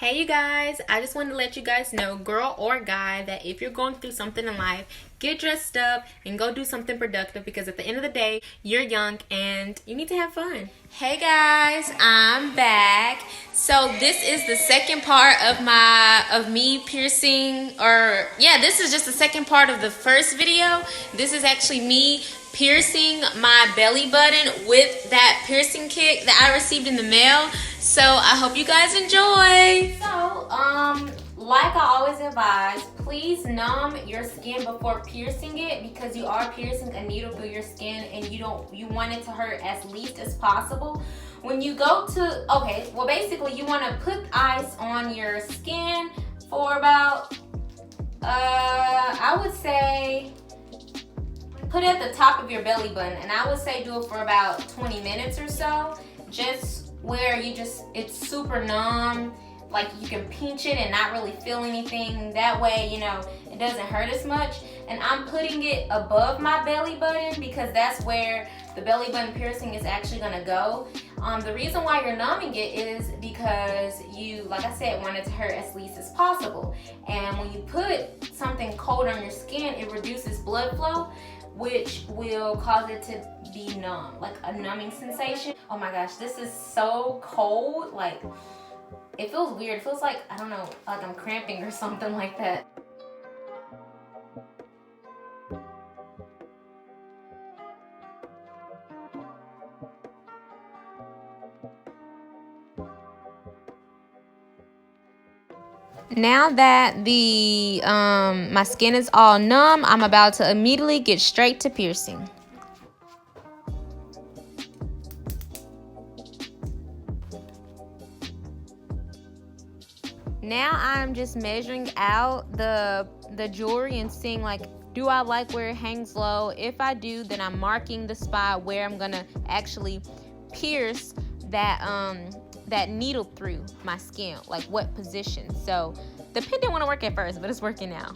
Hey you guys, I just wanted to let you guys know, girl or guy, that if you're going through something in life, get dressed up and go do something productive because at the end of the day, you're young and you need to have fun. Hey guys, I'm back. So this is the second part of me piercing, or yeah, this is just the second part of the first video. This is actually me piercing my belly button with that piercing kit that I received in the mail. So I hope you guys enjoy. So, like I always advise, please numb your skin before piercing it because you are piercing a needle through your skin and you want it to hurt as least as possible. When you go to, basically you want to put ice on your skin for about, I would say, put it at the top of your belly button, and I would say do it for about 20 minutes or so, just where it's super numb, like you can pinch it and not really feel anything. That way, it doesn't hurt as much. And I'm putting it above my belly button because that's where the belly button piercing is actually gonna go. The reason why you're numbing it is because you, like I said, want it to hurt as least as possible. And when you put something cold on your skin, it reduces blood flow, which will cause it to be numb, like a numbing sensation. Oh my gosh, this is so cold. Like, it feels weird. It feels like, I don't know, like I'm cramping or something like that. Now that the my skin is all numb, I'm about to immediately get straight to piercing. Now I'm just measuring out the jewelry and seeing, like, do I like where it hangs low? If I do, then I'm marking the spot where I'm gonna actually pierce that needle through my skin, like what position. So the pen didn't want to work at first, but it's working now.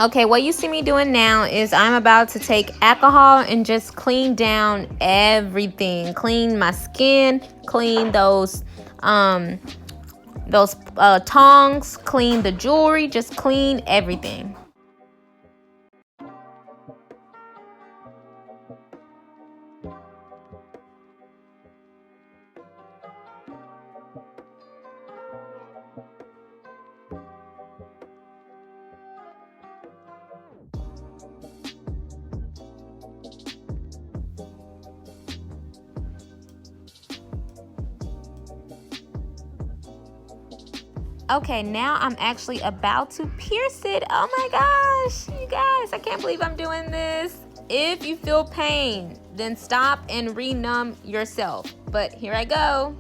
Okay, what you see me doing now is I'm about to take alcohol and just clean down everything. Clean my skin, clean those tongs, clean the jewelry, just clean everything. Okay, now I'm actually about to pierce it. Oh my gosh, you guys, I can't believe I'm doing this. If you feel pain, then stop and re-numb yourself. But here I go.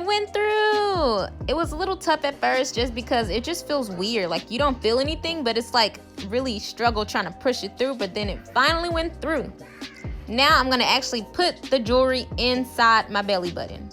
Went through. It was a little tough at first just because it just feels weird. Like, you don't feel anything, but it's like really struggle trying to push it through, but then it finally went through. Now I'm gonna actually put the jewelry inside my belly button.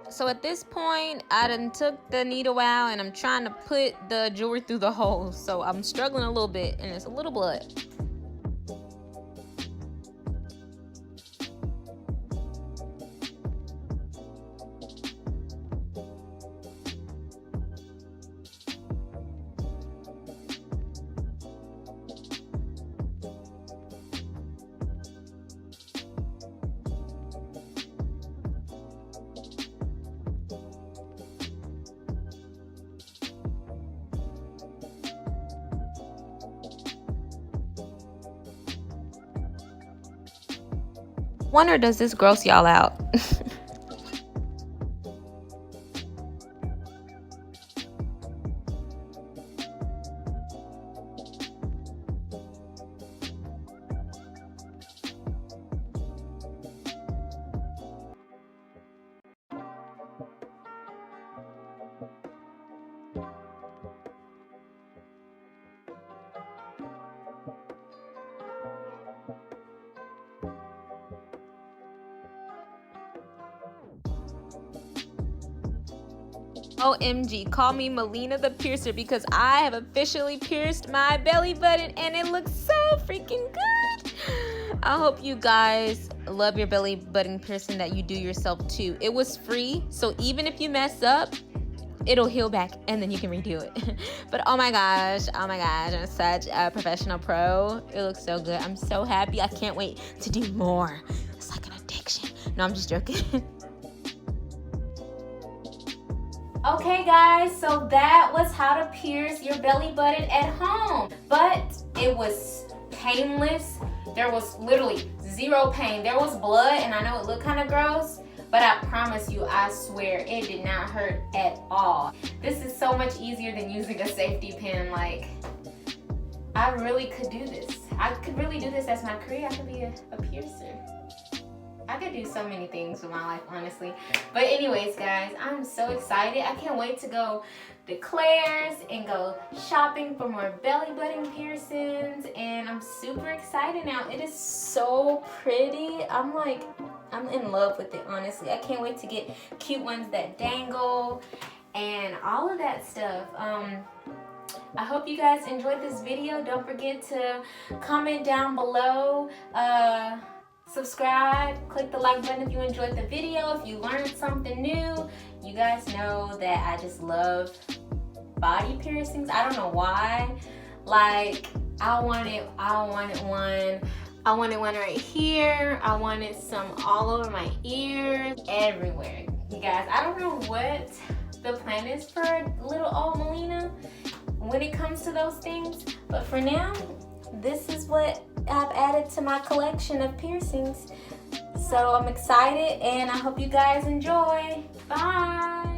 So at this point, I done took the needle out and I'm trying to put the jewelry through the hole. So I'm struggling a little bit and it's a little blood. Wonder, does this gross y'all out? OMG, call me Malina the piercer because I have officially pierced my belly button and it looks so freaking good. I hope you guys love your belly button piercing that you do yourself too. It was free, so even if you mess up, it'll heal back and then you can redo it. But oh my gosh, I'm such a professional pro. It looks so good. I'm so happy. I can't wait to do more. It's like an addiction. No, I'm just joking. Okay guys, so that was how to pierce your belly button at home. But it was painless. There was literally zero pain. There was blood and I know it looked kind of gross, but I promise you, I swear, it did not hurt at all. This is so much easier than using a safety pin. Like, I really could do this. I could really do this as my career. I could be a piercer. I could do so many things with my life, honestly. But anyways, guys, I'm so excited. I can't wait to go to Claire's and go shopping for more belly button piercings. And I'm super excited now. It is so pretty. I'm in love with it, honestly. I can't wait to get cute ones that dangle and all of that stuff. I hope you guys enjoyed this video. Don't forget to comment down below. Subscribe, click the like button if you enjoyed the video, if you learned something new. You guys know that I just love body piercings. I don't know why. Like, I wanted one right here. I wanted some all over my ears, everywhere. You guys, I don't know what the plan is for little old Malina when it comes to those things, but for now, this is what I've added to my collection of piercings. So I'm excited and I hope you guys enjoy. Bye.